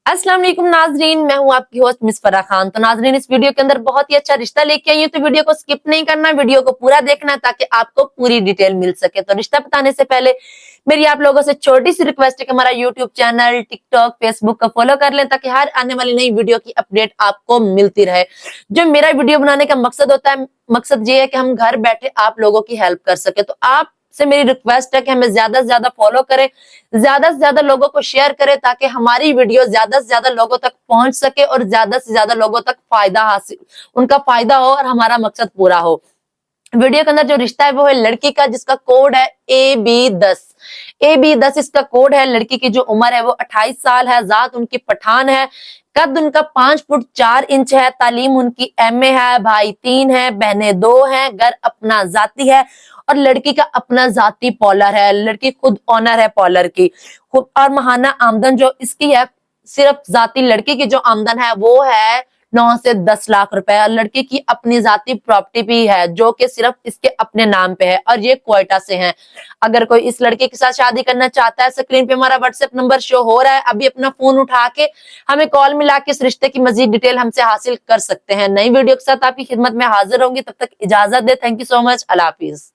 अस्सलाम वालेकुम नाजरीन, मैं हूं आपकी होस्ट मिस फराह खान। तो नाजरीन, इस वीडियो के अंदर बहुत ही अच्छा रिश्ता लेके आई हूं, तो वीडियो को स्किप नहीं करना, वीडियो को पूरा देखना ताकि आपको पूरी डिटेल मिल सके। तो रिश्ता बताने से पहले मेरी आप लोगों से छोटी सी रिक्वेस्ट है कि हमारा यूट्यूब चैनल, टिकटॉक, फेसबुक का फॉलो कर लें ताकि हर आने वाली नई वीडियो की अपडेट आपको मिलती रहे। जो मेरा वीडियो बनाने का मकसद होता है, मकसद ये है कि हम घर बैठे आप लोगों की हेल्प कर सके। तो आप से मेरी रिक्वेस्ट है कि हमें ज्यादा से ज्यादा फॉलो करें, ज्यादा से ज्यादा लोगों को शेयर करें ताकि हमारी वीडियो ज्यादा से ज्यादा लोगों तक पहुंच सके और ज्यादा से ज्यादा लोगों तक उनका फायदा हो और हमारा मकसद पूरा हो। वीडियो के अंदर जो रिश्ता है वो है लड़की का, जिसका कोड है AB10। AB10 इसका कोड है। लड़की की जो उम्र है वो 28 साल है। जात उनकी पठान है। कद उनका 5 फुट 4 इंच है। तालीम उनकी MA है। भाई 3 है, बहनें 2 हैं। घर अपना जाती है और लड़की का अपना जाती पॉलर है। लड़की खुद ऑनर है पॉलर की। और माहाना आमदन जो इसकी है, सिर्फ जाती लड़की की जो आमदन है वो है 9 से 10 लाख रुपए। और लड़की की अपनी जाती प्रॉपर्टी भी है जो कि सिर्फ इसके अपने नाम पे है और ये क्वेटा से है। अगर कोई इस लड़के के साथ शादी करना चाहता है, स्क्रीन पे हमारा व्हाट्सएप नंबर शो हो रहा है, अभी अपना फोन उठा के हमें कॉल मिला के इस रिश्ते की मजीद डिटेल हमसे हासिल कर सकते हैं। नई वीडियो के साथ आपकी खिदमत में हाजिर होंगी, तब तक इजाजत दे। Thank you so much. अल्लाह हाफिज।